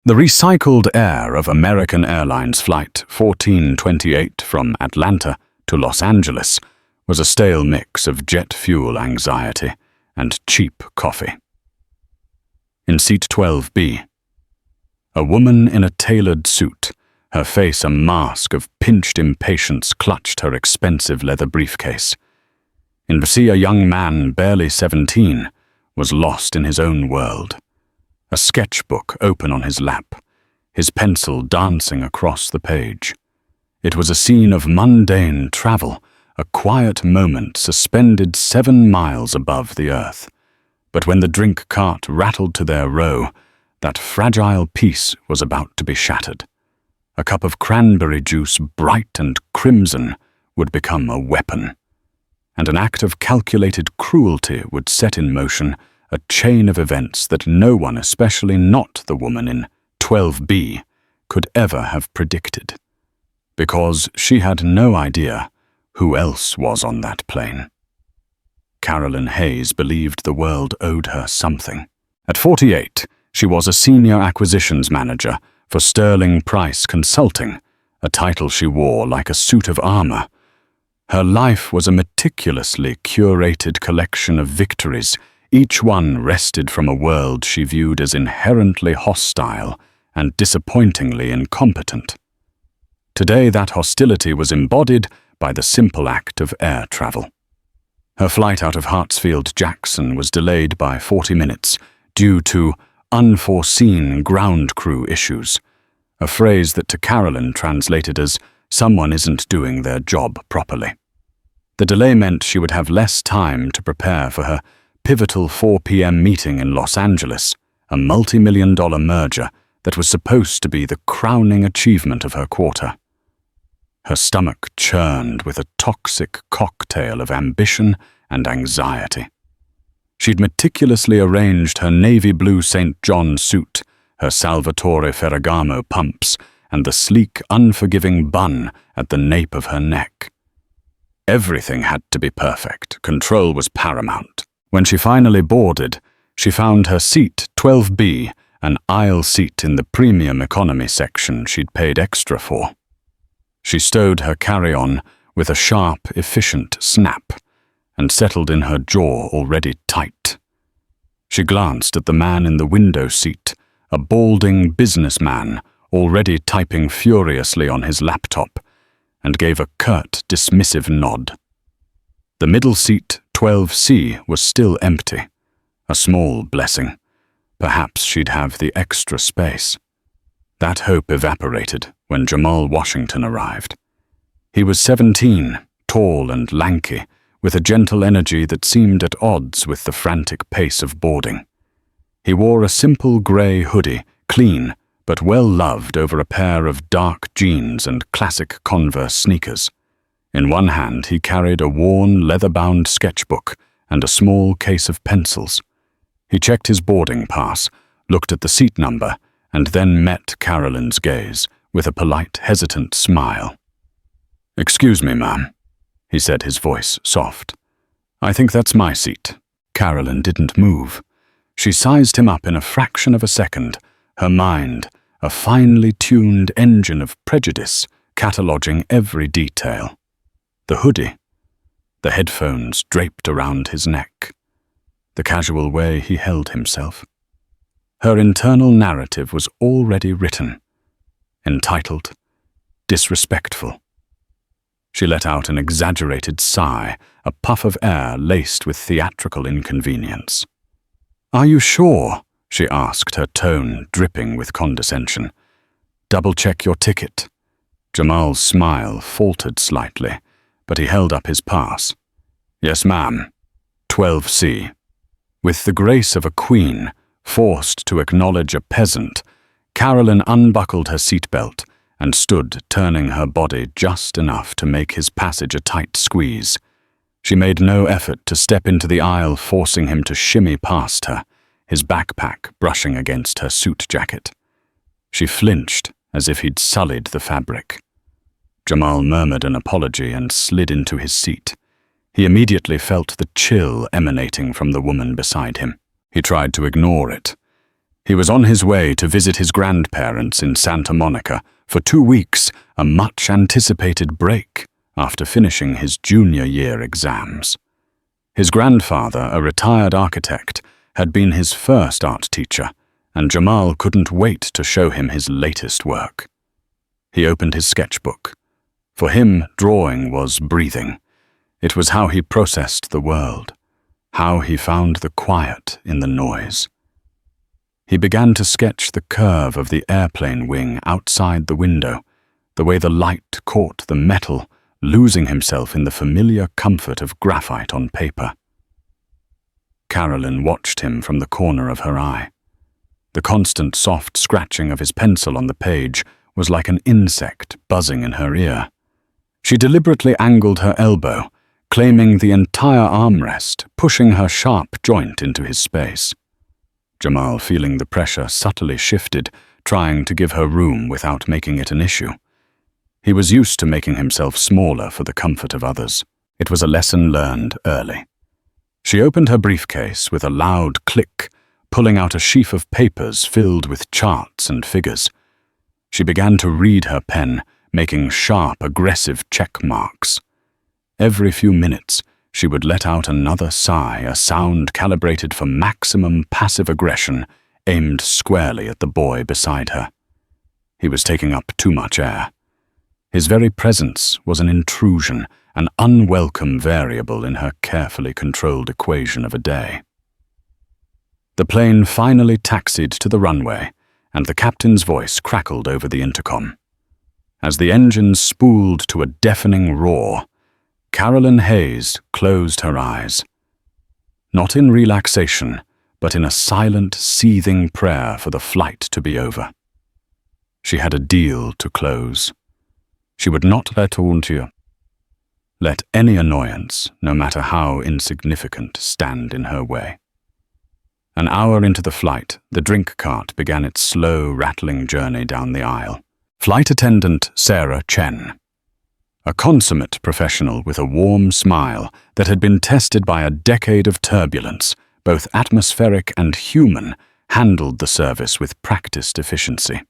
The recycled air of American Airlines Flight 1428 from Atlanta to Los Angeles was a stale mix of jet fuel anxiety and cheap coffee. In seat 12B, a woman in a tailored suit, her face a mask of pinched impatience, clutched her expensive leather briefcase. In C, a young man, barely 17, was lost in his own world. A sketchbook open on his lap, his pencil dancing across the page. It was a scene of mundane travel, a quiet moment suspended 7 miles above the earth. But when the drink cart rattled to their row, that fragile peace was about to be shattered. A cup of cranberry juice, bright and crimson, would become a weapon. And an act of calculated cruelty would set in motion a chain of events that no one, especially not the woman in 12B, could ever have predicted. Because she had no idea who else was on that plane. Carolyn Hayes believed the world owed her something. At 48, she was a senior acquisitions manager for Sterling Price Consulting, a title she wore like a suit of armor. Her life was a meticulously curated collection of victories, each one wrested from a world she viewed as inherently hostile and disappointingly incompetent. Today that hostility was embodied by the simple act of air travel. Her flight out of Hartsfield-Jackson was delayed by 40 minutes due to unforeseen ground crew issues, a phrase that to Carolyn translated as, "Someone isn't doing their job properly." The delay meant she would have less time to prepare for her pivotal 4 p.m. meeting in Los Angeles, a multi-million-dollar merger that was supposed to be the crowning achievement of her quarter. Her stomach churned with a toxic cocktail of ambition and anxiety. She'd meticulously arranged her navy blue St. John suit, her Salvatore Ferragamo pumps, and the sleek, unforgiving bun at the nape of her neck. Everything had to be perfect. Control was paramount. When she finally boarded, she found her seat 12B, an aisle seat in the premium economy section she'd paid extra for. She stowed her carry-on with a sharp, efficient snap and settled in her jaw already tight. She glanced at the man in the window seat, a balding businessman already typing furiously on his laptop, and gave a curt, dismissive nod. The middle seat, 12C, was still empty, a small blessing. Perhaps she'd have the extra space. That hope evaporated when Jamal Washington arrived. He was 17, tall and lanky, with a gentle energy that seemed at odds with the frantic pace of boarding. He wore a simple grey hoodie, clean but well-loved over a pair of dark jeans and classic Converse sneakers. In one hand he carried a worn, leather-bound sketchbook and a small case of pencils. He checked his boarding pass, looked at the seat number, and then met Carolyn's gaze with a polite, hesitant smile. "Excuse me, ma'am," he said, his voice soft. "I think that's my seat." Carolyn didn't move. She sized him up in a fraction of a second, her mind, a finely tuned engine of prejudice, cataloging every detail. The hoodie, the headphones draped around his neck, the casual way he held himself. Her internal narrative was already written, entitled, disrespectful. She let out an exaggerated sigh, a puff of air laced with theatrical inconvenience. "Are you sure?" she asked, her tone dripping with condescension. "Double-check your ticket." Jamal's smile faltered slightly, but he held up his pass. "Yes, ma'am. 12C." With the grace of a queen, forced to acknowledge a peasant, Carolyn unbuckled her seatbelt and stood, turning her body just enough to make his passage a tight squeeze. She made no effort to step into the aisle, forcing him to shimmy past her, his backpack brushing against her suit jacket. She flinched as if he'd sullied the fabric. Jamal murmured an apology and slid into his seat. He immediately felt the chill emanating from the woman beside him. He tried to ignore it. He was on his way to visit his grandparents in Santa Monica for 2 weeks, a much-anticipated break after finishing his junior year exams. His grandfather, a retired architect, had been his first art teacher, and Jamal couldn't wait to show him his latest work. He opened his sketchbook. For him, drawing was breathing. It was how he processed the world, how he found the quiet in the noise. He began to sketch the curve of the airplane wing outside the window, the way the light caught the metal, losing himself in the familiar comfort of graphite on paper. Carolyn watched him from the corner of her eye. The constant soft scratching of his pencil on the page was like an insect buzzing in her ear. She deliberately angled her elbow, claiming the entire armrest, pushing her sharp joint into his space. Jamal, feeling the pressure, subtly shifted, trying to give her room without making it an issue. He was used to making himself smaller for the comfort of others. It was a lesson learned early. She opened her briefcase with a loud click, pulling out a sheaf of papers filled with charts and figures. She began to read her pen, making sharp, aggressive check marks. Every few minutes, she would let out another sigh, a sound calibrated for maximum passive aggression, aimed squarely at the boy beside her. He was taking up too much air. His very presence was an intrusion, an unwelcome variable in her carefully controlled equation of a day. The plane finally taxied to the runway, and the captain's voice crackled over the intercom. As the engines spooled to a deafening roar, Carolyn Hayes closed her eyes. Not in relaxation, but in a silent, seething prayer for the flight to be over. She had a deal to close. She would not let any annoyance, no matter how insignificant, stand in her way. An hour into the flight, the drink cart began its slow, rattling journey down the aisle. Flight attendant Sarah Chen, a consummate professional with a warm smile that had been tested by a decade of turbulence, both atmospheric and human, handled the service with practiced efficiency.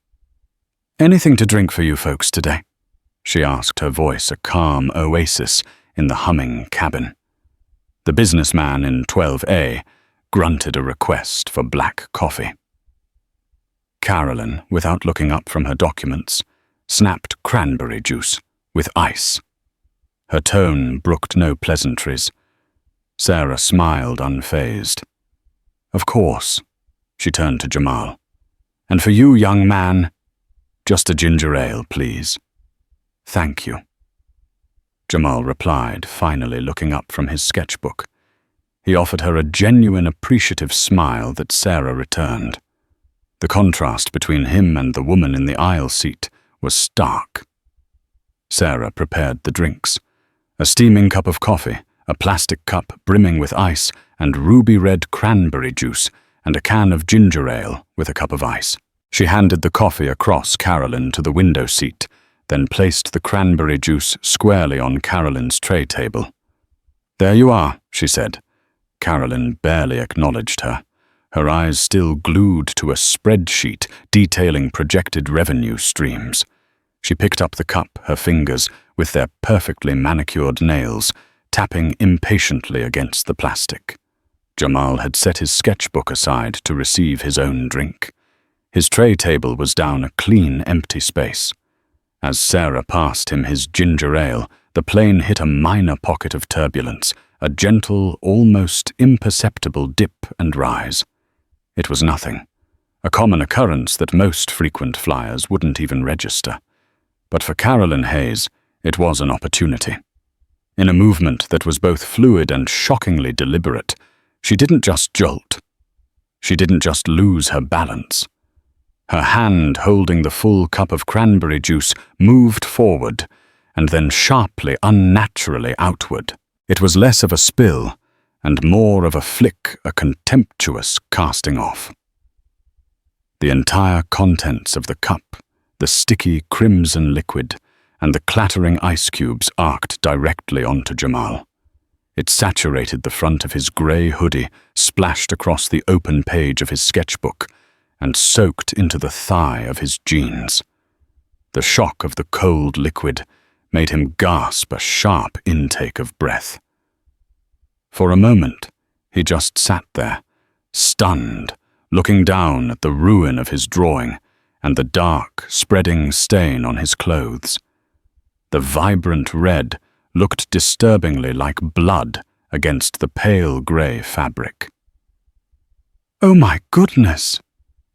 "Anything to drink for you folks today?" she asked, her voice a calm oasis in the humming cabin. The businessman in 12A grunted a request for black coffee. Carolyn, without looking up from her documents, snapped cranberry juice with ice. Her tone brooked no pleasantries. Sarah smiled unfazed. "Of course," she turned to Jamal. "And for you, young man, just a ginger ale, please." "Thank you," Jamal replied, finally looking up from his sketchbook. He offered her a genuine, appreciative smile that Sarah returned. The contrast between him and the woman in the aisle seat was stark. Sarah prepared the drinks. A steaming cup of coffee, a plastic cup brimming with ice, and ruby-red cranberry juice, and a can of ginger ale with a cup of ice. She handed the coffee across Carolyn to the window seat, then placed the cranberry juice squarely on Carolyn's tray table. "There you are," she said. Carolyn barely acknowledged her, her eyes still glued to a spreadsheet detailing projected revenue streams. She picked up the cup, her fingers, with their perfectly manicured nails, tapping impatiently against the plastic. Jamal had set his sketchbook aside to receive his own drink. His tray table was down a clean, empty space. As Sarah passed him his ginger ale, the plane hit a minor pocket of turbulence, a gentle, almost imperceptible dip and rise. It was nothing, a common occurrence that most frequent flyers wouldn't even register. But for Carolyn Hayes, it was an opportunity. In a movement that was both fluid and shockingly deliberate, she didn't just jolt. She didn't just lose her balance. Her hand holding the full cup of cranberry juice moved forward, and then sharply, unnaturally outward. It was less of a spill, and more of a flick, a contemptuous casting off. The entire contents of the cup, the sticky crimson liquid, and the clattering ice cubes arced directly onto Jamal. It saturated the front of his grey hoodie, splashed across the open page of his sketchbook, and soaked into the thigh of his jeans. The shock of the cold liquid made him gasp a sharp intake of breath. For a moment, he just sat there, stunned, looking down at the ruin of his drawing and the dark, spreading stain on his clothes. The vibrant red looked disturbingly like blood against the pale grey fabric. "Oh my goodness!"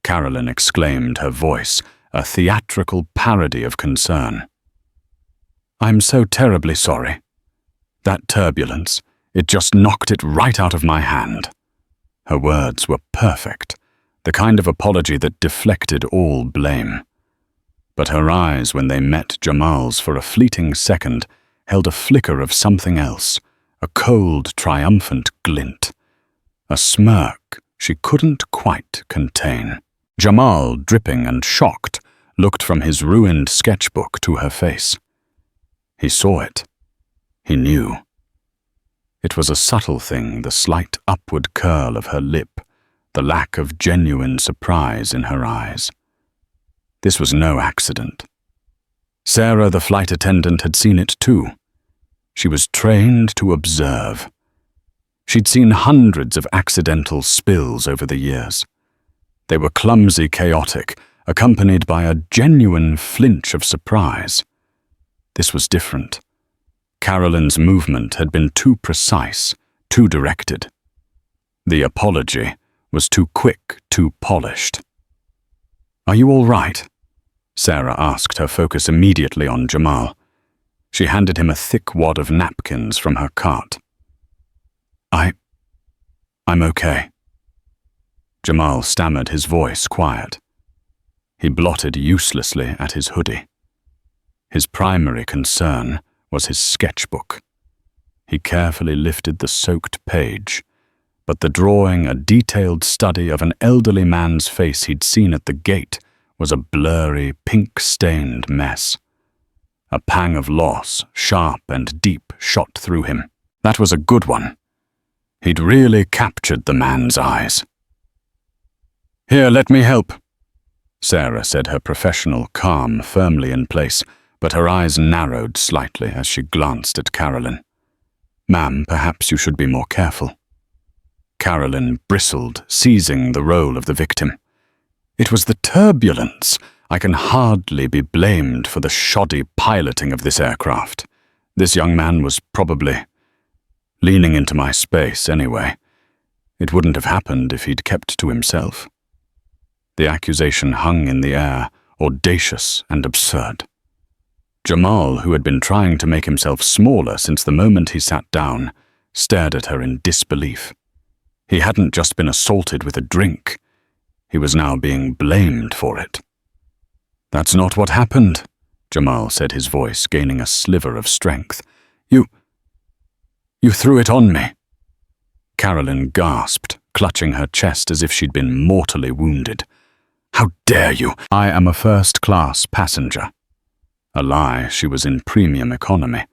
Carolyn exclaimed, her voice a theatrical parody of concern. "I'm so terribly sorry. That turbulence, it just knocked it right out of my hand." Her words were perfect, the kind of apology that deflected all blame. But her eyes, when they met Jamal's for a fleeting second, held a flicker of something else, a cold, triumphant glint, a smirk she couldn't quite contain. Jamal, dripping and shocked, looked from his ruined sketchbook to her face. He saw it. He knew. It was a subtle thing, the slight upward curl of her lip, the lack of genuine surprise in her eyes. This was no accident. Sarah, the flight attendant, had seen it too. She was trained to observe. She'd seen hundreds of accidental spills over the years. They were clumsy, chaotic, accompanied by a genuine flinch of surprise. This was different. Carolyn's movement had been too precise, too directed. The apology was too quick, too polished. "Are you all right?" Sarah asked, her focus immediately on Jamal. She handed him a thick wad of napkins from her cart. I'm okay." Jamal stammered, his voice quiet. He blotted uselessly at his hoodie. His primary concern was his sketchbook. He carefully lifted the soaked page, but the drawing, a detailed study of an elderly man's face he'd seen at the gate, was a blurry, pink-stained mess. A pang of loss, sharp and deep, shot through him. That was a good one. He'd really captured the man's eyes. "Here, let me help," Sarah said, her professional calm firmly in place, but her eyes narrowed slightly as she glanced at Carolyn. "Ma'am, perhaps you should be more careful." Carolyn bristled, seizing the role of the victim. "It was the turbulence. I can hardly be blamed for the shoddy piloting of this aircraft. This young man was probably leaning into my space anyway. It wouldn't have happened if he'd kept to himself." The accusation hung in the air, audacious and absurd. Jamal, who had been trying to make himself smaller since the moment he sat down, stared at her in disbelief. He hadn't just been assaulted with a drink. He was now being blamed for it. "That's not what happened," Jamal said, his voice gaining a sliver of strength. You threw it on me." Carolyn gasped, clutching her chest as if she'd been mortally wounded. "How dare you? I am a first-class passenger." A lie, she was in premium economy.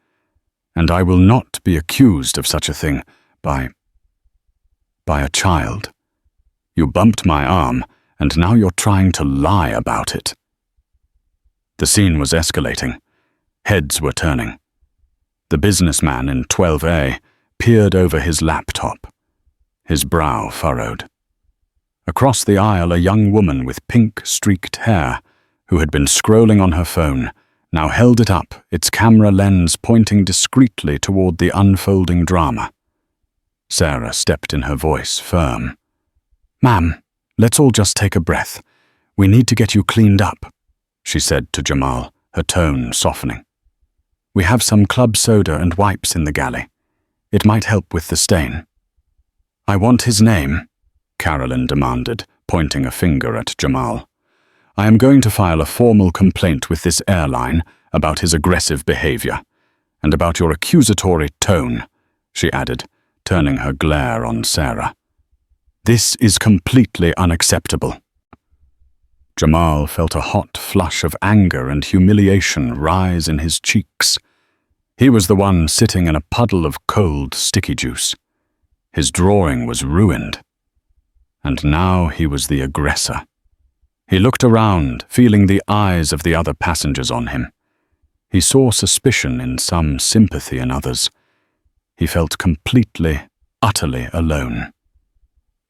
"And I will not be accused of such a thing by a child. You bumped my arm, and now you're trying to lie about it." The scene was escalating. Heads were turning. The businessman in 12A peered over his laptop, his brow furrowed. Across the aisle, a young woman with pink-streaked hair, who had been scrolling on her phone, now held it up, its camera lens pointing discreetly toward the unfolding drama. Sarah stepped in, her voice firm. "Ma'am, let's all just take a breath. We need to get you cleaned up," she said to Jamal, her tone softening. "We have some club soda and wipes in the galley. It might help with the stain." "I want his name," Carolyn demanded, pointing a finger at Jamal. "I am going to file a formal complaint with this airline about his aggressive behavior, and about your accusatory tone," she added, turning her glare on Sarah. "This is completely unacceptable." Jamal felt a hot flush of anger and humiliation rise in his cheeks. He was the one sitting in a puddle of cold, sticky juice. His drawing was ruined. And now he was the aggressor. He looked around, feeling the eyes of the other passengers on him. He saw suspicion in some, sympathy in others. He felt completely, utterly alone.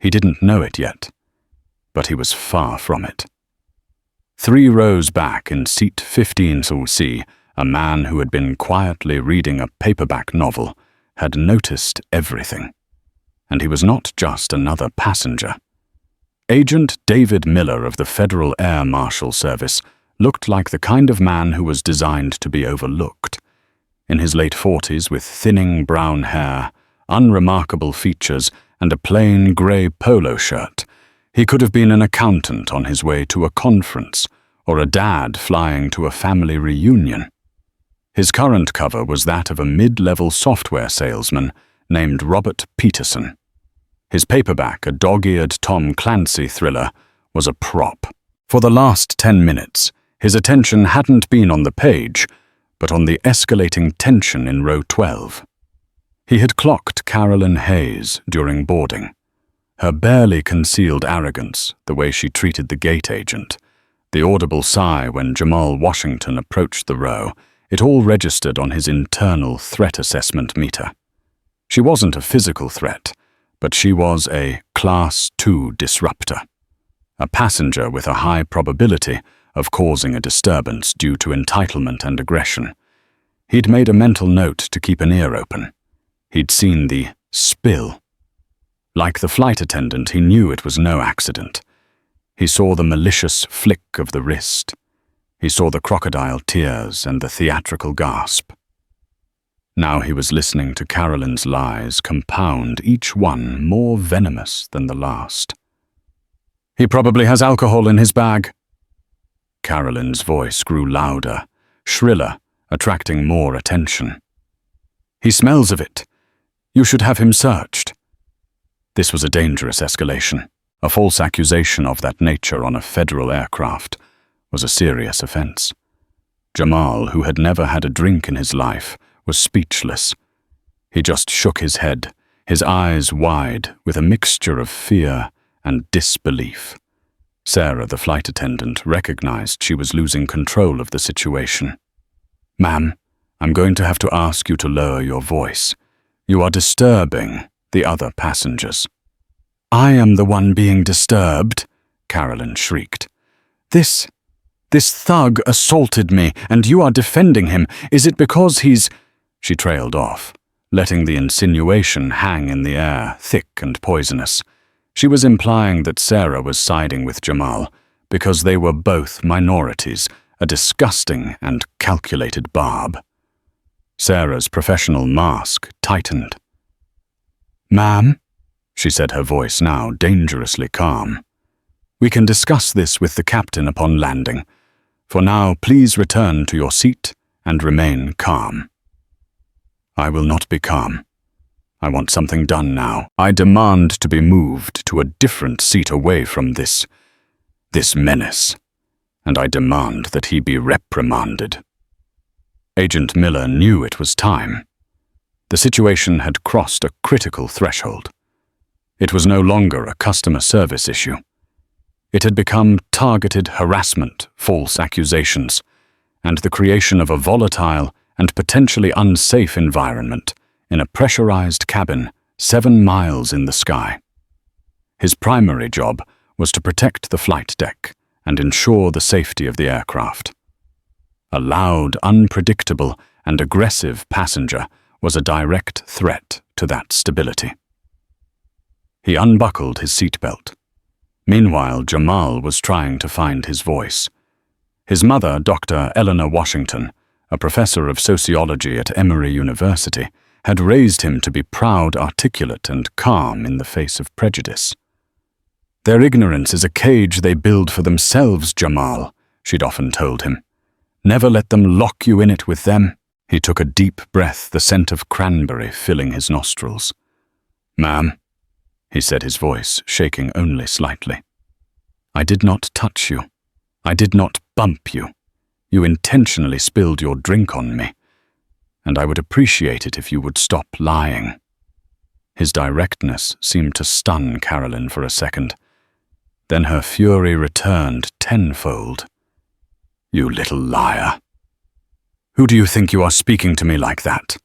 He didn't know it yet, but he was far from it. 3 rows back in seat 15C, a man who had been quietly reading a paperback novel had noticed everything. And he was not just another passenger. Agent David Miller of the Federal Air Marshal Service looked like the kind of man who was designed to be overlooked. In his late 40s, with thinning brown hair, unremarkable features, and a plain grey polo shirt, he could have been an accountant on his way to a conference, or a dad flying to a family reunion. His current cover was that of a mid-level software salesman named Robert Peterson. His paperback, a dog-eared Tom Clancy thriller, was a prop. For the last 10 minutes, his attention hadn't been on the page, but on the escalating tension in row 12. He had clocked Carolyn Hayes during boarding. Her barely concealed arrogance, the way she treated the gate agent, the audible sigh when Jamal Washington approached the row, it all registered on his internal threat assessment meter. She wasn't a physical threat, but she was a Class 2 disruptor, a passenger with a high probability of causing a disturbance due to entitlement and aggression. He'd made a mental note to keep an ear open. He'd seen the spill. Like the flight attendant, he knew it was no accident. He saw the malicious flick of the wrist. He saw the crocodile tears and the theatrical gasp. Now he was listening to Carolyn's lies compound, each one more venomous than the last. "He probably has alcohol in his bag." Carolyn's voice grew louder, shriller, attracting more attention. "He smells of it. You should have him searched." This was a dangerous escalation. A false accusation of that nature on a federal aircraft was a serious offense. Jamal, who had never had a drink in his life, was speechless. He just shook his head, his eyes wide with a mixture of fear and disbelief. Sarah, the flight attendant, recognized she was losing control of the situation. "Ma'am, I'm going to have to ask you to lower your voice. You are disturbing the other passengers." "I am the one being disturbed," Carolyn shrieked. This thug assaulted me, and you are defending him. Is it because he's—" She trailed off, letting the insinuation hang in the air, thick and poisonous. She was implying that Sarah was siding with Jamal because they were both minorities, a disgusting and calculated barb. Sarah's professional mask tightened. "Ma'am," she said, her voice now dangerously calm, "we can discuss this with the captain upon landing. For now, please return to your seat and remain calm." "I will not be calm. I want something done now. I demand to be moved to a different seat away from this menace, and I demand that he be reprimanded." Agent Miller knew it was time. The situation had crossed a critical threshold. It was no longer a customer service issue. It had become targeted harassment, false accusations, and the creation of a volatile and potentially unsafe environment in a pressurized cabin 7 miles in the sky. His primary job was to protect the flight deck and ensure the safety of the aircraft. A loud, unpredictable, and aggressive passenger was a direct threat to that stability. He unbuckled his seatbelt. Meanwhile, Jamal was trying to find his voice. His mother, Dr. Eleanor Washington, a professor of sociology at Emory University, had raised him to be proud, articulate, and calm in the face of prejudice. "Their ignorance is a cage they build for themselves, Jamal," she'd often told him. "Never let them lock you in it with them." He took a deep breath, the scent of cranberry filling his nostrils. "Ma'am," he said, his voice shaking only slightly. "I did not touch you. I did not bump you. You intentionally spilled your drink on me, and I would appreciate it if you would stop lying." His directness seemed to stun Carolyn for a second. Then her fury returned tenfold. "You little liar. Who do you think you are speaking to me like that?"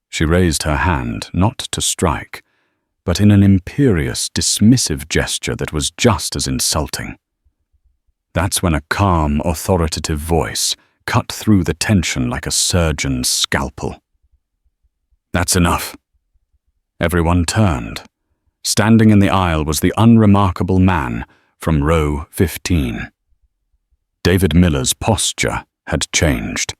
She raised her hand, not to strike, but in an imperious, dismissive gesture that was just as insulting. That's when a calm, authoritative voice cut through the tension like a surgeon's scalpel. "That's enough." Everyone turned. Standing in the aisle was the unremarkable man from row 15. David Miller's posture had changed.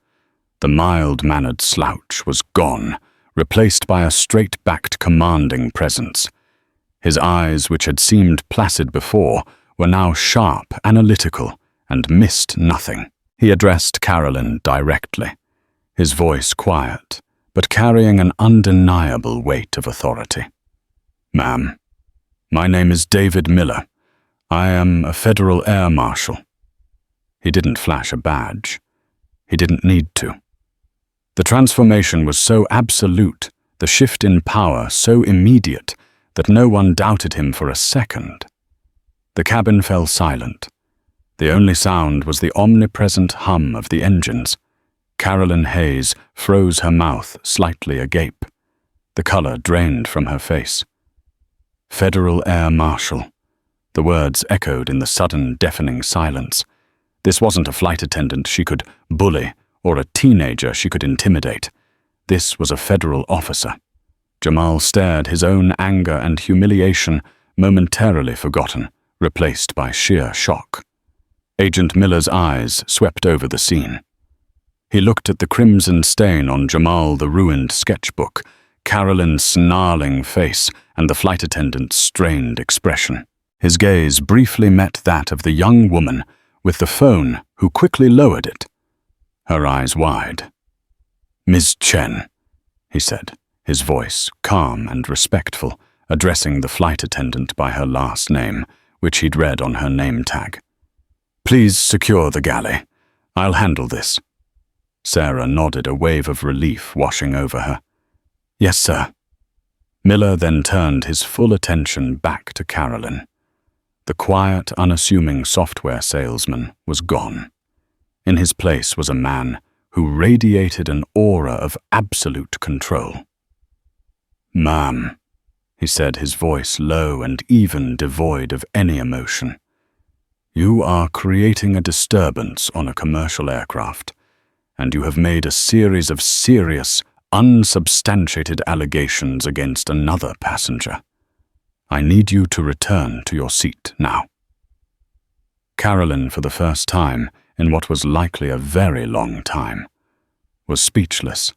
The mild-mannered slouch was gone, replaced by a straight-backed, commanding presence. His eyes, which had seemed placid before, were now sharp, analytical, and missed nothing. He addressed Carolyn directly, his voice quiet, but carrying an undeniable weight of authority. "Ma'am, my name is David Miller. I am a federal Air Marshal." He didn't flash a badge. He didn't need to. The transformation was so absolute, the shift in power so immediate, that no one doubted him for a second. The cabin fell silent. The only sound was the omnipresent hum of the engines. Carolyn Hayes froze her mouth slightly agape. The color drained from her face. Federal Air Marshal. The words echoed in the sudden, deafening silence. This wasn't a flight attendant she could bully or a teenager she could intimidate. This was a federal officer. Jamal stared, his own anger and humiliation momentarily forgotten, replaced by sheer shock. Agent Miller's eyes swept over the scene. He looked at the crimson stain on Jamal the ruined sketchbook, Carolyn's snarling face, and the flight attendant's strained expression. His gaze briefly met that of the young woman with the phone, who quickly lowered it, her eyes wide. "Ms. Chen," he said, his voice calm and respectful, addressing the flight attendant by her last name, which he'd read on her name tag. "Please secure the galley. I'll handle this." Sarah nodded, a wave of relief washing over her. "Yes, sir." Miller then turned his full attention back to Carolyn. The quiet, unassuming software salesman was gone. In his place was a man who radiated an aura of absolute control. "Ma'am," he said, his voice low and even devoid of any emotion. "You are creating a disturbance on a commercial aircraft, and you have made a series of serious, unsubstantiated allegations against another passenger. I need you to return to your seat now." Carolyn, for the first time, in what was likely a very long time, was speechless.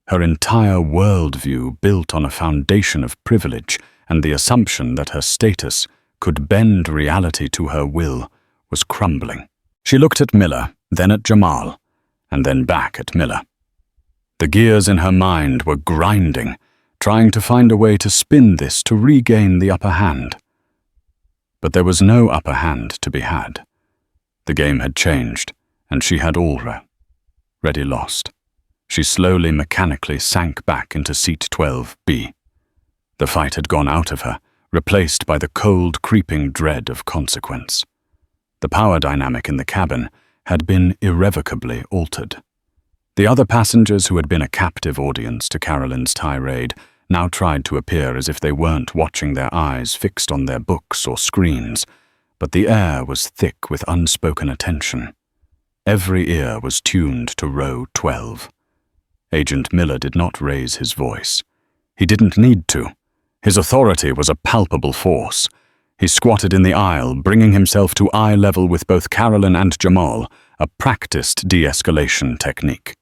Her entire worldview, built on a foundation of privilege and the assumption that her status could bend reality to her will, was crumbling. She looked at Miller, then at Jamal, and then back at Miller. The gears in her mind were grinding, trying to find a way to spin this to regain the upper hand. But there was no upper hand to be had. The game had changed, and she had already lost. She slowly, mechanically sank back into seat 12B. The fight had gone out of her, replaced by the cold, creeping dread of consequence. The power dynamic in the cabin had been irrevocably altered. The other passengers, who had been a captive audience to Carolyn's tirade, now tried to appear as if they weren't watching, their eyes fixed on their books or screens, but the air was thick with unspoken attention. Every ear was tuned to row 12. Agent Miller did not raise his voice. He didn't need to. His authority was a palpable force. He squatted in the aisle, bringing himself to eye level with both Carolyn and Jamal, a practiced de-escalation technique.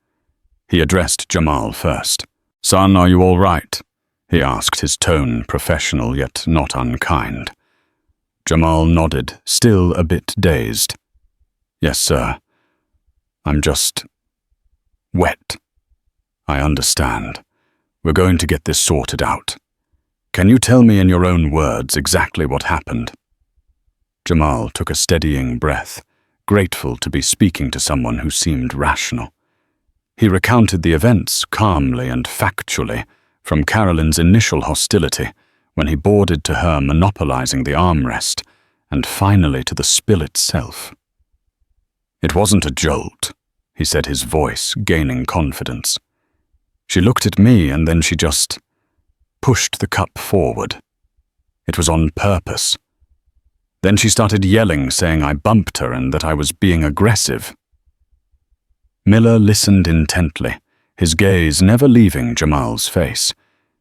He addressed Jamal first. "Son, are you all right?" he asked, his tone professional yet not unkind. Jamal nodded, still a bit dazed. "Yes, sir. I'm just wet." "I understand. We're going to get this sorted out. Can you tell me in your own words exactly what happened?" Jamal took a steadying breath, grateful to be speaking to someone who seemed rational. He recounted the events calmly and factually, from Carolyn's initial hostility, when he boarded to her monopolizing the armrest, and finally to the spill itself. "It wasn't a jolt," he said, his voice gaining confidence. "She looked at me and then she just pushed the cup forward. It was on purpose. Then she started yelling, saying I bumped her and that I was being aggressive." Miller listened intently, his gaze never leaving Jamal's face.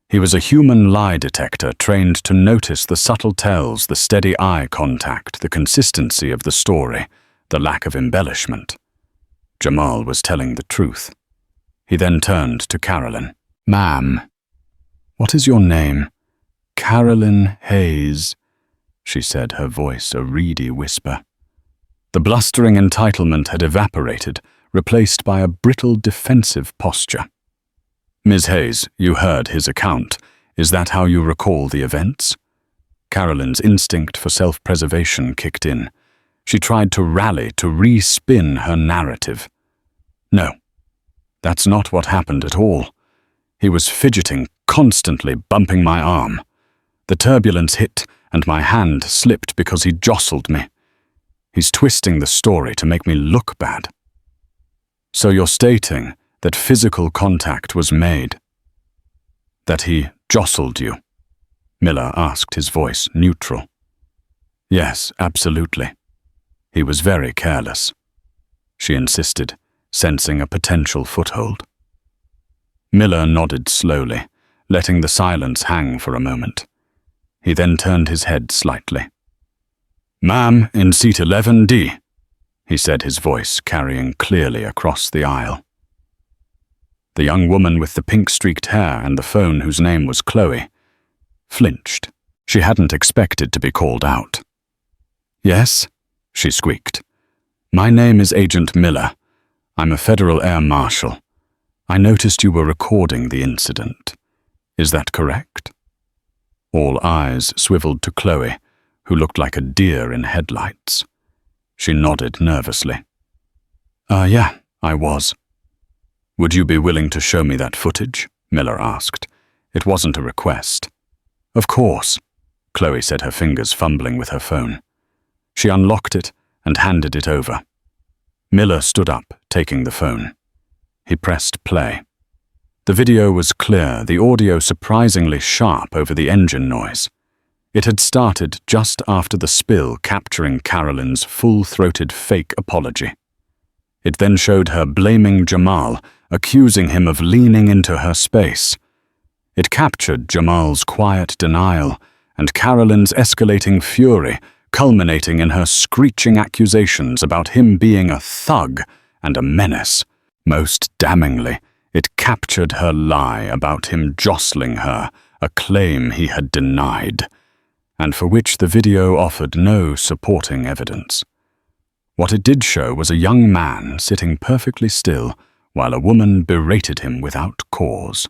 He was a human lie detector trained to notice the subtle tells, the steady eye contact, the consistency of the story, the lack of embellishment. Jamal was telling the truth. He then turned to Carolyn. "Ma'am, what is your name?" "Carolyn Hayes," she said, her voice a reedy whisper. The blustering entitlement had evaporated, replaced by a brittle defensive posture. "Ms. Hayes, you heard his account. Is that how you recall the events?" Carolyn's instinct for self-preservation kicked in. She tried to rally, to re-spin her narrative. "No, that's not what happened at all. He was fidgeting, constantly bumping my arm. The turbulence hit, and my hand slipped because he jostled me. He's twisting the story to make me look bad." "So you're stating that physical contact was made?" "That he jostled you?" Miller asked, his voice neutral. "Yes, absolutely. He was very careless," she insisted, sensing a potential foothold. Miller nodded slowly, letting the silence hang for a moment. He then turned his head slightly. "Ma'am, in seat 11D, he said, his voice carrying clearly across the aisle. The young woman with the pink-streaked hair and the phone, whose name was Chloe, flinched. She hadn't expected to be called out. "Yes?" she squeaked. "My name is Agent Miller. I'm a federal Air Marshal. I noticed you were recording the incident. Is that correct?" All eyes swiveled to Chloe, who looked like a deer in headlights. She nodded nervously. Yeah, I was." "Would you be willing to show me that footage?" Miller asked. It wasn't a request. "Of course," Chloe said, her fingers fumbling with her phone. She unlocked it and handed it over. Miller stood up, taking the phone. He pressed play. The video was clear, the audio surprisingly sharp over the engine noise. It had started just after the spill, capturing Carolyn's full-throated fake apology. It then showed her blaming Jamal, accusing him of leaning into her space. It captured Jamal's quiet denial and Carolyn's escalating fury, culminating in her screeching accusations about him being a thug and a menace. Most damningly, it captured her lie about him jostling her, a claim he had denied, and for which the video offered no supporting evidence. What it did show was a young man sitting perfectly still while a woman berated him without cause.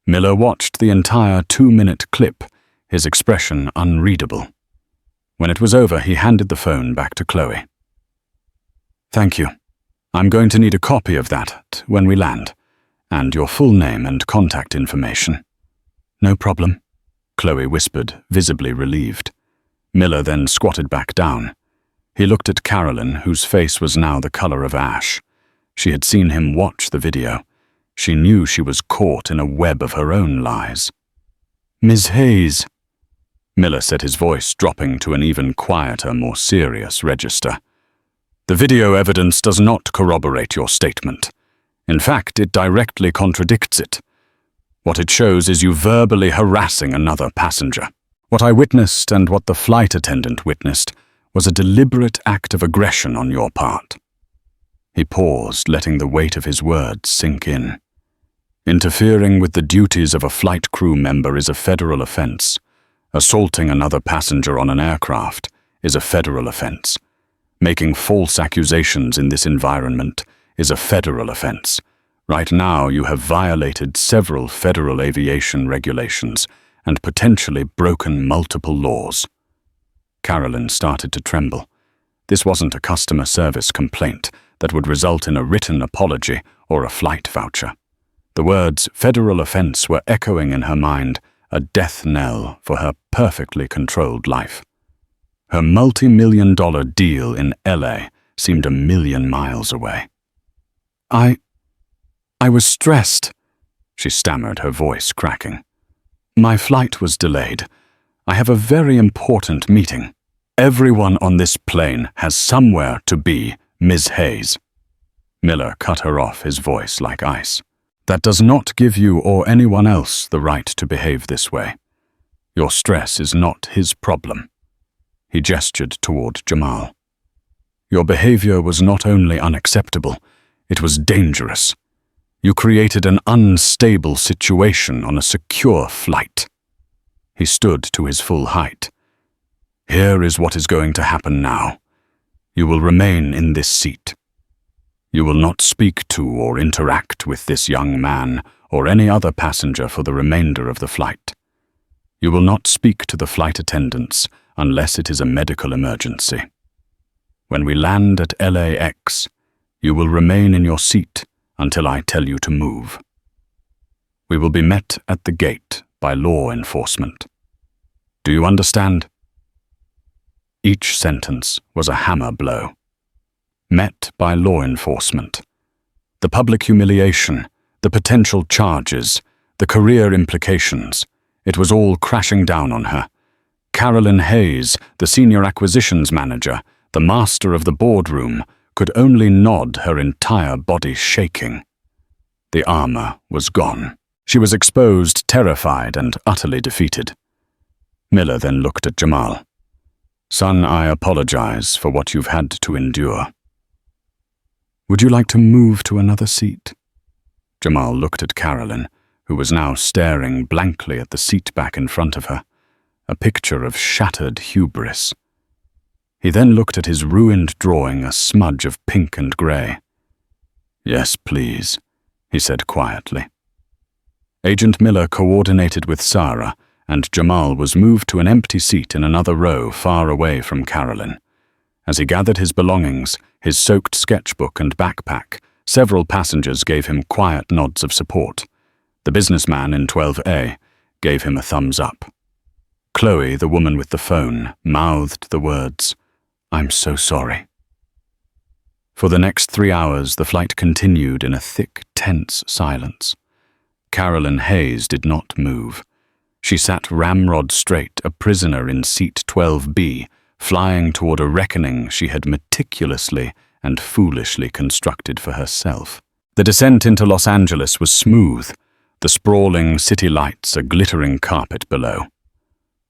Miller watched the entire 2-minute clip, his expression unreadable. When it was over, he handed the phone back to Chloe. "Thank you. I'm going to need a copy of that when we land, and your full name and contact information." "No problem," Chloe whispered, visibly relieved. Miller then squatted back down. He looked at Carolyn, whose face was now the color of ash. She had seen him watch the video. She knew she was caught in a web of her own lies. "Ms. Hayes," Miller said, his voice dropping to an even quieter, more serious register. "The video evidence does not corroborate your statement. In fact, it directly contradicts it. What it shows is you verbally harassing another passenger. What I witnessed and what the flight attendant witnessed was a deliberate act of aggression on your part." He paused, letting the weight of his words sink in. "Interfering with the duties of a flight crew member is a federal offense. Assaulting another passenger on an aircraft is a federal offense. Making false accusations in this environment is a federal offense. Right now, you have violated several federal aviation regulations and potentially broken multiple laws." Carolyn started to tremble. This wasn't a customer service complaint that would result in a written apology or a flight voucher. The words federal offense were echoing in her mind, a death knell for her perfectly controlled life. Her multi-million-dollar deal in LA seemed a million miles away. I was stressed, she stammered, her voice cracking. My flight was delayed. I have a very important meeting. Everyone on this plane has somewhere to be, Ms. Hayes. Miller cut her off, his voice like ice. That does not give you or anyone else the right to behave this way. Your stress is not his problem. He gestured toward Jamal. Your behavior was not only unacceptable, it was dangerous. You created an unstable situation on a secure flight. He stood to his full height. Here is what is going to happen now. You will remain in this seat. You will not speak to or interact with this young man or any other passenger for the remainder of the flight. You will not speak to the flight attendants unless it is a medical emergency. When we land at LAX, you will remain in your seat until I tell you to move. We will be met at the gate by law enforcement. Do you understand? Each sentence was a hammer blow. Met by law enforcement. The public humiliation, the potential charges, the career implications, it was all crashing down on her. Carolyn Hayes, the senior acquisitions manager, the master of the boardroom, could only nod, her entire body shaking. The armor was gone. She was exposed, terrified, and utterly defeated. Miller then looked at Jamal. Son, I apologize for what you've had to endure. Would you like to move to another seat? Jamal looked at Carolyn, who was now staring blankly at the seat back in front of her, a picture of shattered hubris. He then looked at his ruined drawing, a smudge of pink and grey. Yes, please, he said quietly. Agent Miller coordinated with Sarah, and Jamal was moved to an empty seat in another row far away from Carolyn. As he gathered his belongings, his soaked sketchbook and backpack, several passengers gave him quiet nods of support. The businessman in 12A gave him a thumbs up. Chloe, the woman with the phone, mouthed the words, I'm so sorry. For the next 3 hours, the flight continued in a thick, tense silence. Carolyn Hayes did not move. She sat ramrod straight, a prisoner in seat 12B, flying toward a reckoning she had meticulously and foolishly constructed for herself. The descent into Los Angeles was smooth, the sprawling city lights a glittering carpet below.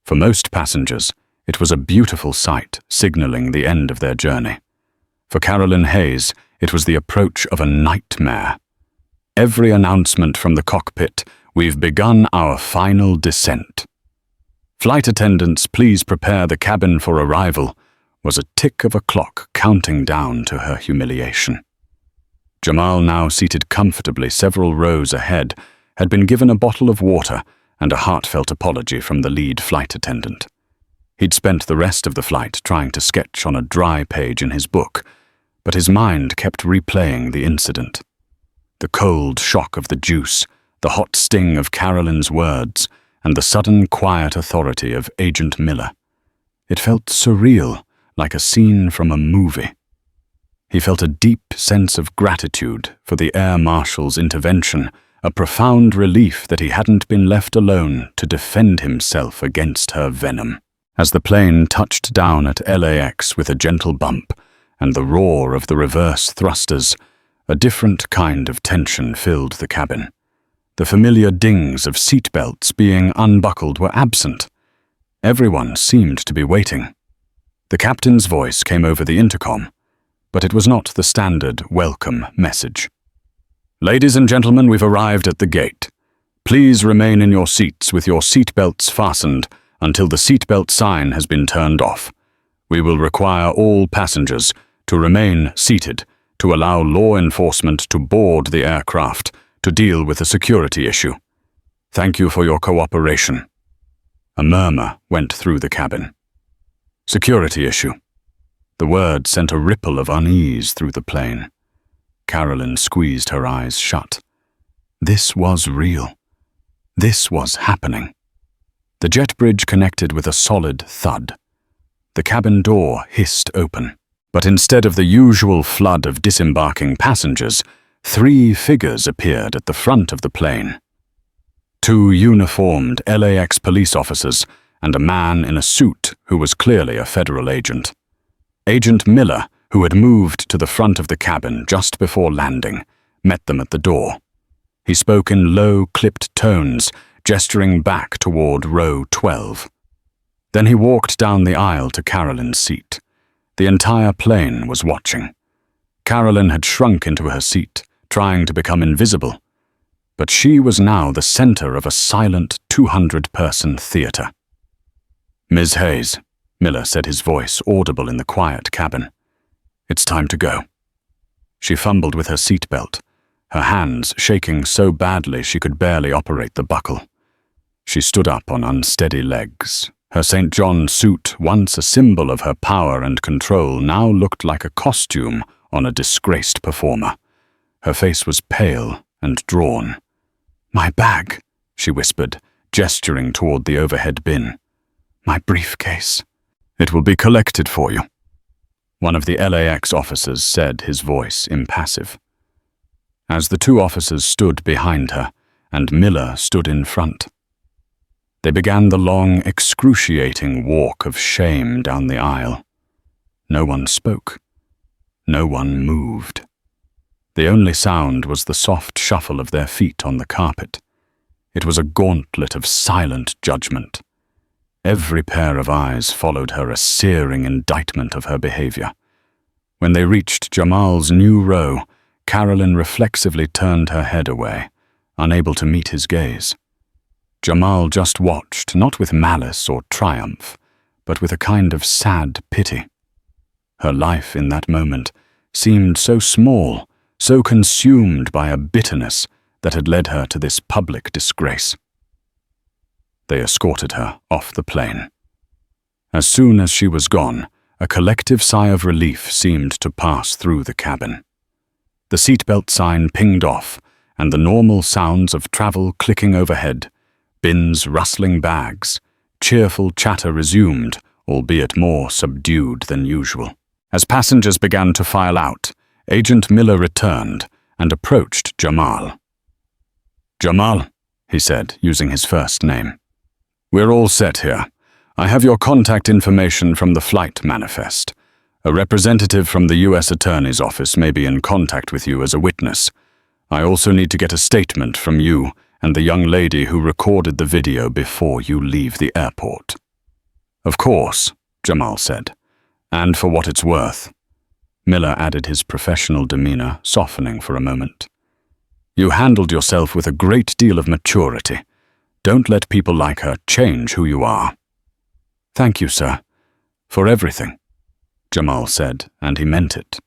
For most passengers, it was a beautiful sight, signaling the end of their journey. For Carolyn Hayes, it was the approach of a nightmare. Every announcement from the cockpit, we've begun our final descent. Flight attendants, please prepare the cabin for arrival, was a tick of a clock counting down to her humiliation. Jamal, now seated comfortably several rows ahead, had been given a bottle of water and a heartfelt apology from the lead flight attendant. He'd spent the rest of the flight trying to sketch on a dry page in his book, but his mind kept replaying the incident. The cold shock of the juice, the hot sting of Carolyn's words, and the sudden quiet authority of Agent Miller. It felt surreal, like a scene from a movie. He felt a deep sense of gratitude for the Air Marshal's intervention, a profound relief that he hadn't been left alone to defend himself against her venom. As the plane touched down at LAX with a gentle bump and the roar of the reverse thrusters, a different kind of tension filled the cabin. The familiar dings of seatbelts being unbuckled were absent. Everyone seemed to be waiting. The captain's voice came over the intercom, but it was not the standard welcome message. Ladies and gentlemen, we've arrived at the gate. Please remain in your seats with your seatbelts fastened until the seatbelt sign has been turned off. We will require all passengers to remain seated to allow law enforcement to board the aircraft to deal with a security issue. Thank you for your cooperation. A murmur went through the cabin. Security issue. The word sent a ripple of unease through the plane. Carolyn squeezed her eyes shut. This was real. This was happening. The jet bridge connected with a solid thud. The cabin door hissed open, but instead of the usual flood of disembarking passengers, 3 figures appeared at the front of the plane. 2 uniformed LAX police officers and a man in a suit who was clearly a federal agent. Agent Miller, who had moved to the front of the cabin just before landing, met them at the door. He spoke in low, clipped tones, gesturing back toward row 12. Then he walked down the aisle to Carolyn's seat. The entire plane was watching. Carolyn had shrunk into her seat, trying to become invisible. But she was now the center of a silent 200-person theater. "Ms. Hayes," Miller said, his voice audible in the quiet cabin. "It's time to go." She fumbled with her seatbelt, her hands shaking so badly she could barely operate the buckle. She stood up on unsteady legs. Her St. John suit, once a symbol of her power and control, now looked like a costume on a disgraced performer. Her face was pale and drawn. "My bag," she whispered, gesturing toward the overhead bin. "My briefcase." "It will be collected for you," one of the LAX officers said, his voice impassive. As the 2 officers stood behind her, and Miller stood in front, they began the long, excruciating walk of shame down the aisle. No one spoke. No one moved. The only sound was the soft shuffle of their feet on the carpet. It was a gauntlet of silent judgment. Every pair of eyes followed her, a searing indictment of her behavior. When they reached Jamal's new row, Carolyn reflexively turned her head away, unable to meet his gaze. Jamal just watched, not with malice or triumph, but with a kind of sad pity. Her life in that moment seemed so small, so consumed by a bitterness that had led her to this public disgrace. They escorted her off the plane. As soon as she was gone, a collective sigh of relief seemed to pass through the cabin. The seatbelt sign pinged off, and the normal sounds of travel clicking overhead, bins rustling bags, cheerful chatter resumed, albeit more subdued than usual. As passengers began to file out, Agent Miller returned and approached Jamal. "Jamal," he said, using his first name. "We're all set here. I have your contact information from the flight manifest. A representative from the U.S. Attorney's Office may be in contact with you as a witness. I also need to get a statement from you and the young lady who recorded the video before you leave the airport." "Of course," Jamal said. "And for what it's worth." Miller added, his professional demeanor softening for a moment. "You handled yourself with a great deal of maturity. Don't let people like her change who you are." "Thank you, sir, for everything," Jamal said, and he meant it.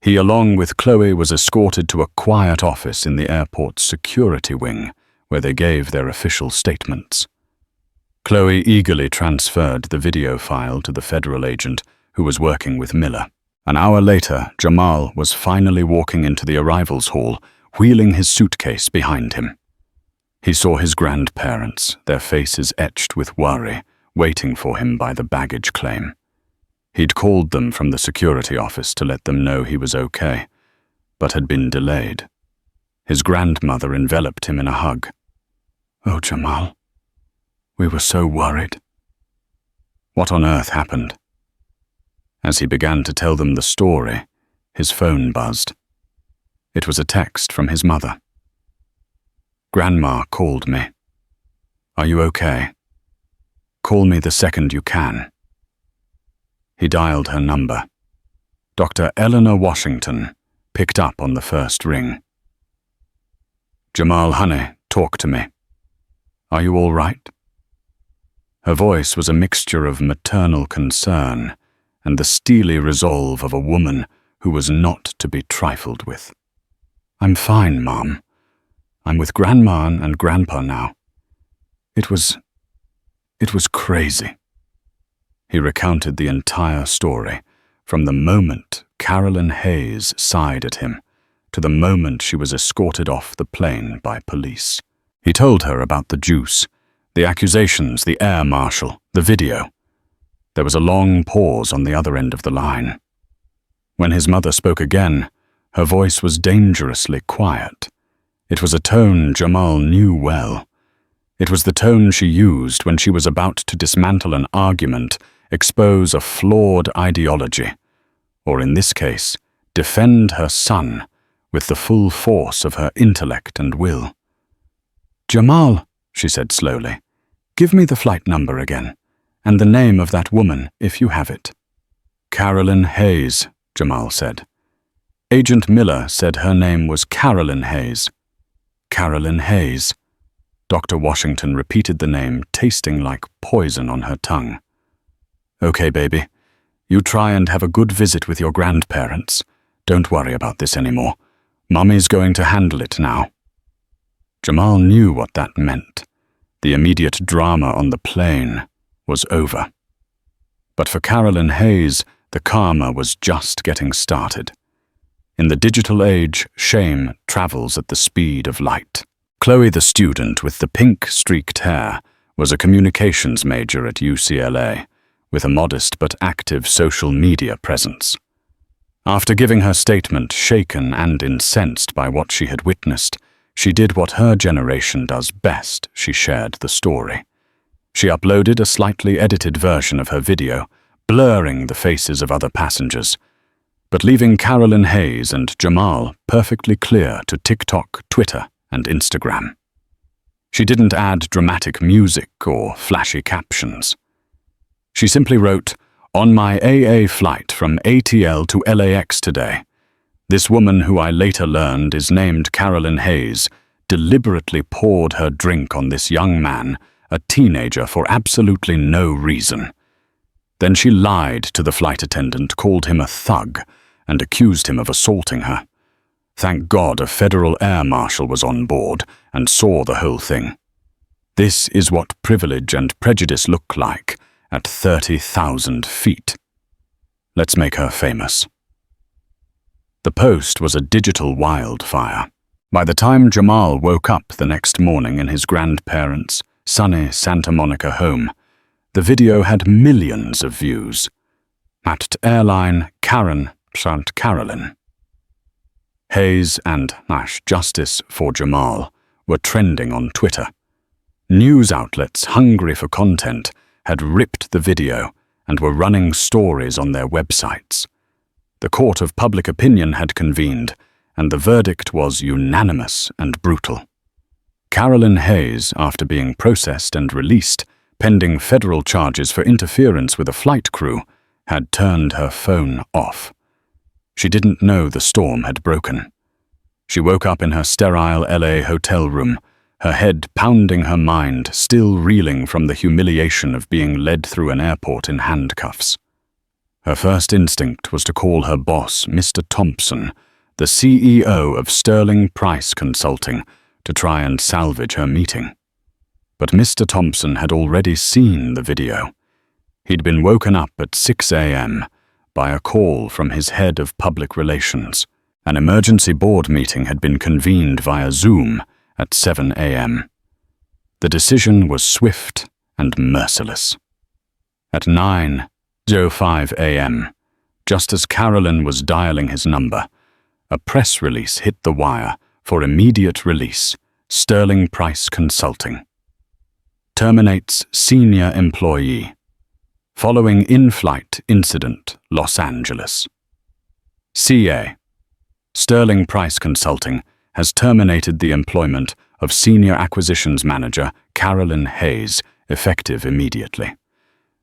He, along with Chloe, was escorted to a quiet office in the airport's security wing, where they gave their official statements. Chloe eagerly transferred the video file to the federal agent who was working with Miller. An hour later, Jamal was finally walking into the arrivals hall, wheeling his suitcase behind him. He saw his grandparents, their faces etched with worry, waiting for him by the baggage claim. He'd called them from the security office to let them know he was okay, but had been delayed. His grandmother enveloped him in a hug. "Oh, Jamal, we were so worried." What on earth happened? As he began to tell them the story, his phone buzzed. It was a text from his mother. "Grandma called me. Are you okay? Call me the second you can." He dialed her number. Dr. Eleanor Washington picked up on the first ring. "Jamal, honey, talk to me. Are you all right?" Her voice was a mixture of maternal concern and the steely resolve of a woman who was not to be trifled with. "I'm fine, Mom. I'm with Grandma and Grandpa now. It was crazy." He recounted the entire story, from the moment Carolyn Hayes sighed at him to the moment she was escorted off the plane by police. He told her about the juice, the accusations, the Air Marshal, the video. There was a long pause on the other end of the line. When his mother spoke again, her voice was dangerously quiet. It was a tone Jamal knew well. It was the tone she used when she was about to dismantle an argument, expose a flawed ideology, or in this case, defend her son with the full force of her intellect and will. "Jamal," she said slowly, "give me the flight number again, and the name of that woman, if you have it." "Carolyn Hayes," Jamal said. "Agent Miller said her name was Carolyn Hayes." "Carolyn Hayes." Dr. Washington repeated the name, tasting like poison on her tongue. "Okay, baby. You try and have a good visit with your grandparents. Don't worry about this anymore. Mummy's going to handle it now." Jamal knew what that meant. The immediate drama on the plane was over. But for Carolyn Hayes, the karma was just getting started. In the digital age, shame travels at the speed of light. Chloe, the student with the pink streaked hair, was a communications major at UCLA, with a modest but active social media presence. After giving her statement, shaken and incensed by what she had witnessed, she did what her generation does best. She shared the story. She uploaded a slightly edited version of her video, blurring the faces of other passengers, but leaving Carolyn Hayes and Jamal perfectly clear to TikTok, Twitter, and Instagram. She didn't add dramatic music or flashy captions. She simply wrote, "On my AA flight from ATL to LAX today, this woman who I later learned is named Carolyn Hayes deliberately poured her drink on this young man, a teenager, for absolutely no reason. Then she lied to the flight attendant, called him a thug, and accused him of assaulting her. Thank God a federal Air Marshal was on board and saw the whole thing. This is what privilege and prejudice look like at 30,000 feet. Let's make her famous." The post was a digital wildfire. By the time Jamal woke up the next morning in his grandparents' sunny Santa Monica home, the video had millions of views. At airline Karen St. Carolyn. Hayes and Justice for Jamal were trending on Twitter. News outlets hungry for content had ripped the video and were running stories on their websites. The court of public opinion had convened, and the verdict was unanimous and brutal. Carolyn Hayes, after being processed and released, pending federal charges for interference with a flight crew, had turned her phone off. She didn't know the storm had broken. She woke up in her sterile LA hotel room, her head pounding her mind, still reeling from the humiliation of being led through an airport in handcuffs. Her first instinct was to call her boss, Mr. Thompson, the CEO of Sterling Price Consulting, to try and salvage her meeting. But Mr. Thompson had already seen the video. He'd been woken up at 6 a.m. by a call from his head of public relations. An emergency board meeting had been convened via Zoom at 7 a.m. The decision was swift and merciless. At 9:05 a.m., just as Carolyn was dialing his number, a press release hit the wire for immediate release. Sterling Price Consulting terminates senior employee following in-flight incident, Los Angeles. CA. Sterling Price Consulting has terminated the employment of Senior Acquisitions Manager Carolyn Hayes, effective immediately.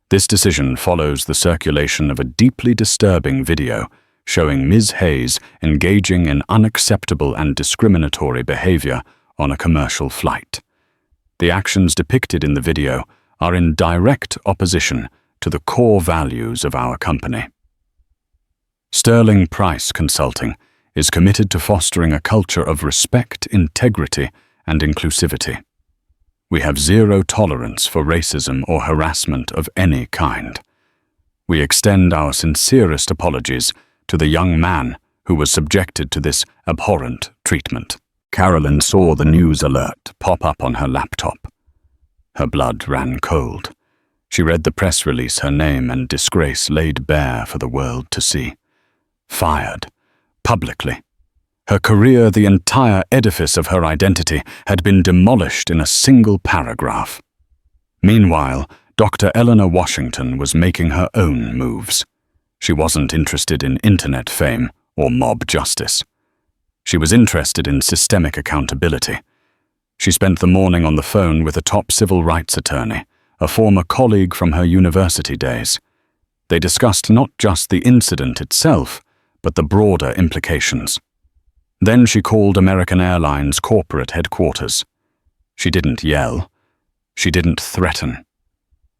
This decision follows the circulation of a deeply disturbing video showing Ms. Hayes engaging in unacceptable and discriminatory behavior on a commercial flight. The actions depicted in the video are in direct opposition to the core values of our company. Sterling Price Consulting is committed to fostering a culture of respect, integrity, and inclusivity. We have zero tolerance for racism or harassment of any kind. We extend our sincerest apologies to the young man who was subjected to this abhorrent treatment. Carolyn saw the news alert pop up on her laptop. Her blood ran cold. She read the press release, her name and disgrace laid bare for the world to see. Fired. Publicly. Her career, the entire edifice of her identity, had been demolished in a single paragraph. Meanwhile, Dr. Eleanor Washington was making her own moves. She wasn't interested in internet fame or mob justice. She was interested in systemic accountability. She spent the morning on the phone with a top civil rights attorney, a former colleague from her university days. They discussed not just the incident itself, but the broader implications. Then she called American Airlines corporate headquarters. She didn't yell. She didn't threaten.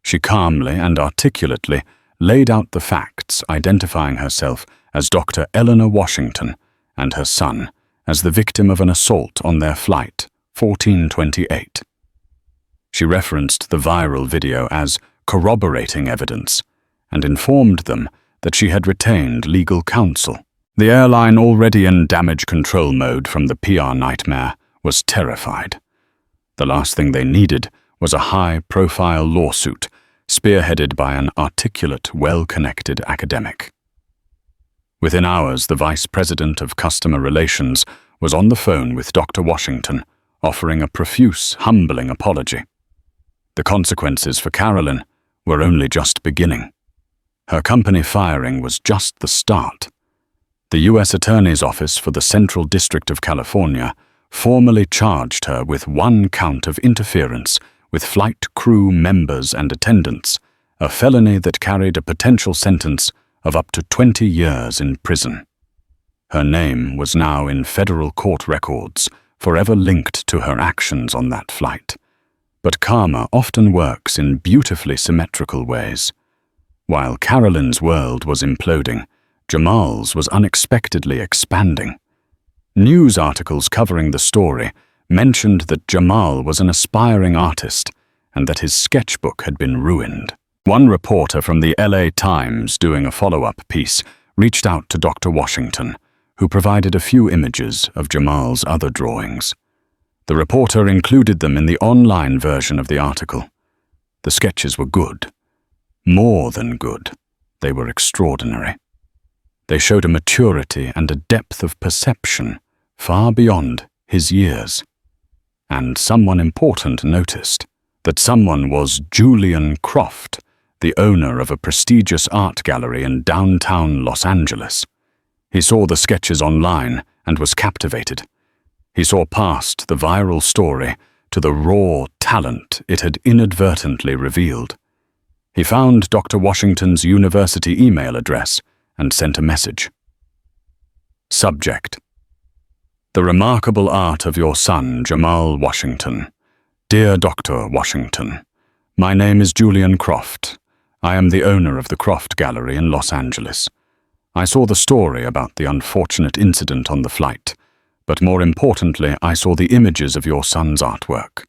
She calmly and articulately laid out the facts, identifying herself as Dr. Eleanor Washington and her son as the victim of an assault on their flight 1428. She referenced the viral video as corroborating evidence and informed them that she had retained legal counsel. The airline, already in damage control mode from the PR nightmare, was terrified. The last thing they needed was a high-profile lawsuit spearheaded by an articulate, well-connected academic. Within hours, the Vice President of Customer Relations was on the phone with Dr. Washington, offering a profuse, humbling apology. The consequences for Carolyn were only just beginning. Her company firing was just the start. The U.S. Attorney's Office for the Central District of California formally charged her with one count of interference with flight crew members and attendants, a felony that carried a potential sentence of up to 20 years in prison. Her name was now in federal court records, forever linked to her actions on that flight. But karma often works in beautifully symmetrical ways. While Carolyn's world was imploding, Jamal's was unexpectedly expanding. News articles covering the story mentioned that Jamal was an aspiring artist and that his sketchbook had been ruined. One reporter from the LA Times, doing a follow-up piece, reached out to Dr. Washington, who provided a few images of Jamal's other drawings. The reporter included them in the online version of the article. The sketches were good. More than good. They were extraordinary. They showed a maturity and a depth of perception far beyond his years. And someone important noticed that someone was Julian Croft, the owner of a prestigious art gallery in downtown Los Angeles. He saw the sketches online and was captivated. He saw past the viral story to the raw talent it had inadvertently revealed. He found Dr. Washington's university email address and sent a message. Subject: The remarkable art of your son, Jamal Washington. Dear Dr. Washington, my name is Julian Croft. I am the owner of the Croft Gallery in Los Angeles. I saw the story about the unfortunate incident on the flight, but more importantly, I saw the images of your son's artwork.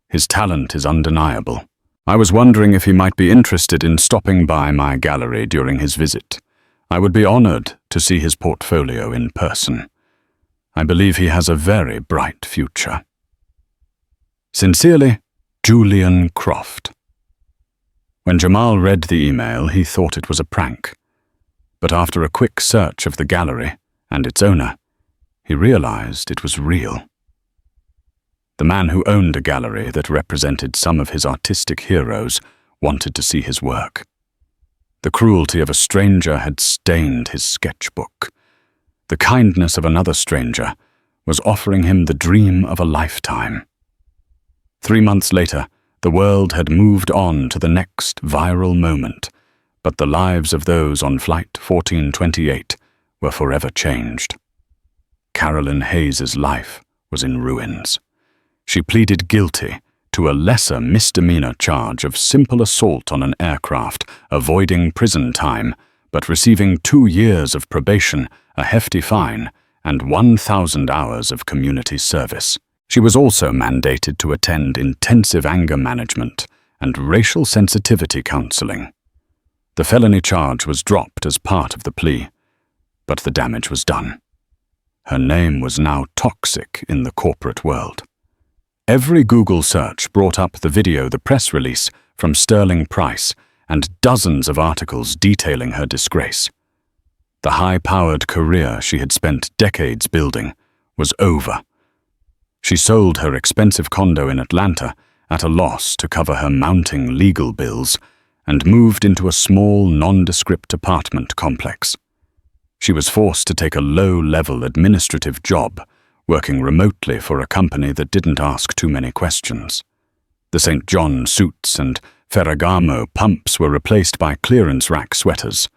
His talent is undeniable. I was wondering if he might be interested in stopping by my gallery during his visit. I would be honored to see his portfolio in person. I believe he has a very bright future. Sincerely, Julian Croft. When Jamal read the email, he thought it was a prank. But after a quick search of the gallery and its owner, he realized it was real. The man who owned a gallery that represented some of his artistic heroes wanted to see his work. The cruelty of a stranger had stained his sketchbook. The kindness of another stranger was offering him the dream of a lifetime. 3 months later, the world had moved on to the next viral moment, but the lives of those on Flight 1428 were forever changed. Carolyn Hayes's life was in ruins. She pleaded guilty to a lesser misdemeanor charge of simple assault on an aircraft, avoiding prison time, but receiving 2 years of probation, a hefty fine, and 1,000 hours of community service. She was also mandated to attend intensive anger management and racial sensitivity counseling. The felony charge was dropped as part of the plea, but the damage was done. Her name was now toxic in the corporate world. Every Google search brought up the video, the press release from Sterling Price, and dozens of articles detailing her disgrace. The high-powered career she had spent decades building was over. She sold her expensive condo in Atlanta at a loss to cover her mounting legal bills and moved into a small, nondescript apartment complex. She was forced to take a low-level administrative job, working remotely for a company that didn't ask too many questions. The St. John suits and Ferragamo pumps were replaced by clearance rack sweaters.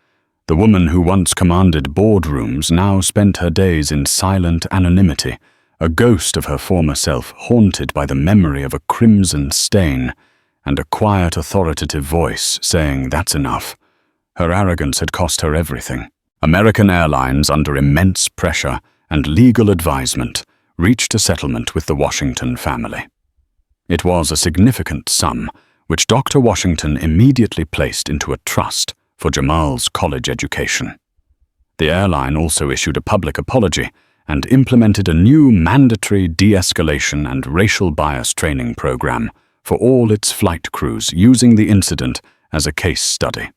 The woman who once commanded boardrooms now spent her days in silent anonymity, a ghost of her former self haunted by the memory of a crimson stain and a quiet authoritative voice saying, "That's enough." Her arrogance had cost her everything. American Airlines, under immense pressure and legal advisement, reached a settlement with the Washington family. It was a significant sum, which Dr. Washington immediately placed into a trust for Jamal's college education. The airline also issued a public apology and implemented a new mandatory de-escalation and racial bias training program for all its flight crews, using the incident as a case study.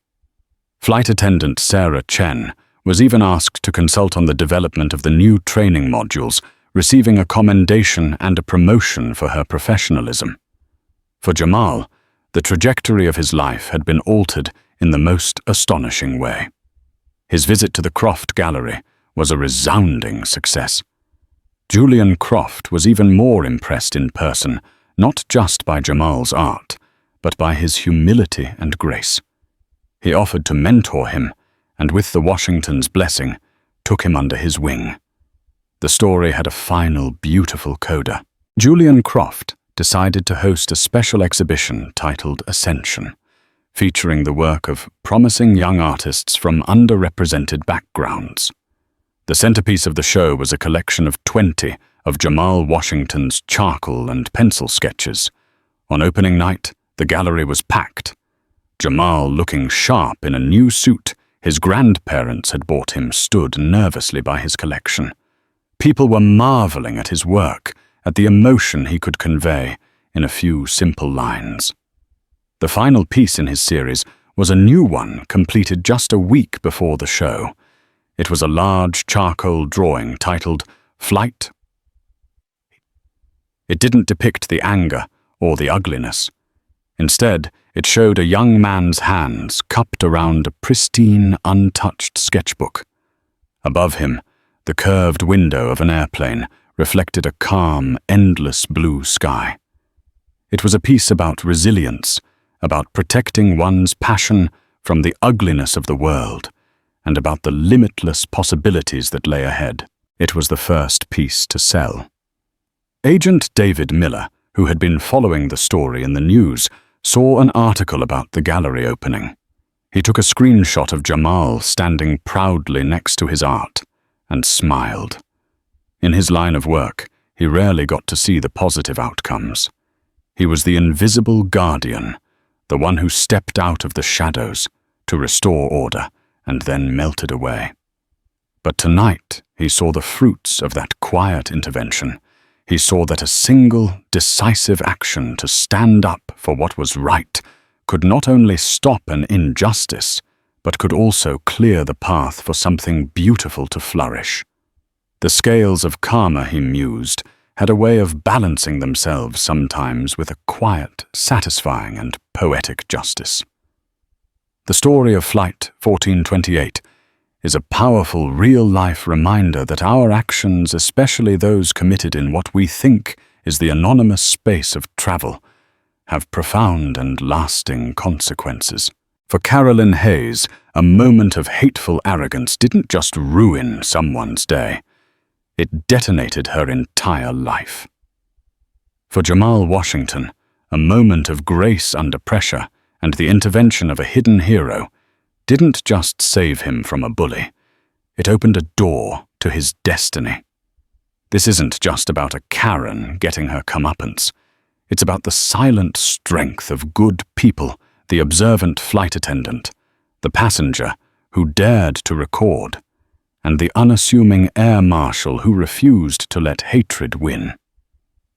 Flight attendant Sarah Chen was even asked to consult on the development of the new training modules, receiving a commendation and a promotion for her professionalism. For Jamal, the trajectory of his life had been altered in the most astonishing way. His visit to the Croft Gallery was a resounding success. Julian Croft was even more impressed in person, not just by Jamal's art, but by his humility and grace. He offered to mentor him, and with the Washingtons' blessing, took him under his wing. The story had a final, beautiful coda. Julian Croft decided to host a special exhibition titled Ascension, featuring the work of promising young artists from underrepresented backgrounds. The centerpiece of the show was a collection of 20 of Jamal Washington's charcoal and pencil sketches. On opening night, the gallery was packed. Jamal, looking sharp in a new suit his grandparents had bought him, stood nervously by his collection. People were marveling at his work, at the emotion he could convey in a few simple lines. The final piece in his series was a new one completed just a week before the show. It was a large charcoal drawing titled Flight. It didn't depict the anger or the ugliness. Instead, it showed a young man's hands cupped around a pristine, untouched sketchbook. Above him, the curved window of an airplane reflected a calm, endless blue sky. It was a piece about resilience, about protecting one's passion from the ugliness of the world, and about the limitless possibilities that lay ahead. It was the first piece to sell. Agent David Miller, who had been following the story in the news, saw an article about the gallery opening. He took a screenshot of Jamal standing proudly next to his art and smiled. In his line of work, he rarely got to see the positive outcomes. He was the invisible guardian, the one who stepped out of the shadows to restore order and then melted away. But tonight, he saw the fruits of that quiet intervention. He saw that a single, decisive action to stand up for what was right could not only stop an injustice, but could also clear the path for something beautiful to flourish. The scales of karma, he mused, had a way of balancing themselves sometimes with a quiet, satisfying, and poetic justice. The story of Flight 1428 is a powerful, real-life reminder that our actions, especially those committed in what we think is the anonymous space of travel, have profound and lasting consequences. For Carolyn Hayes, a moment of hateful arrogance didn't just ruin someone's day. It detonated her entire life. For Jamal Washington, a moment of grace under pressure and the intervention of a hidden hero didn't just save him from a bully. It opened a door to his destiny. This isn't just about a Karen getting her comeuppance. It's about the silent strength of good people, the observant flight attendant, the passenger who dared to record, and the unassuming Air Marshal who refused to let hatred win.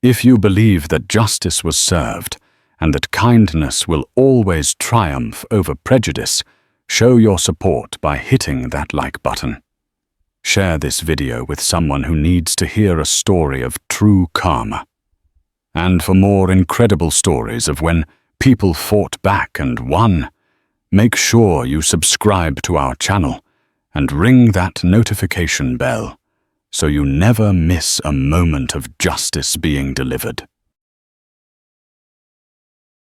If you believe that justice was served and that kindness will always triumph over prejudice, show your support by hitting that like button. Share this video with someone who needs to hear a story of true karma. And for more incredible stories of when people fought back and won, make sure you subscribe to our channel and ring that notification bell so you never miss a moment of justice being delivered.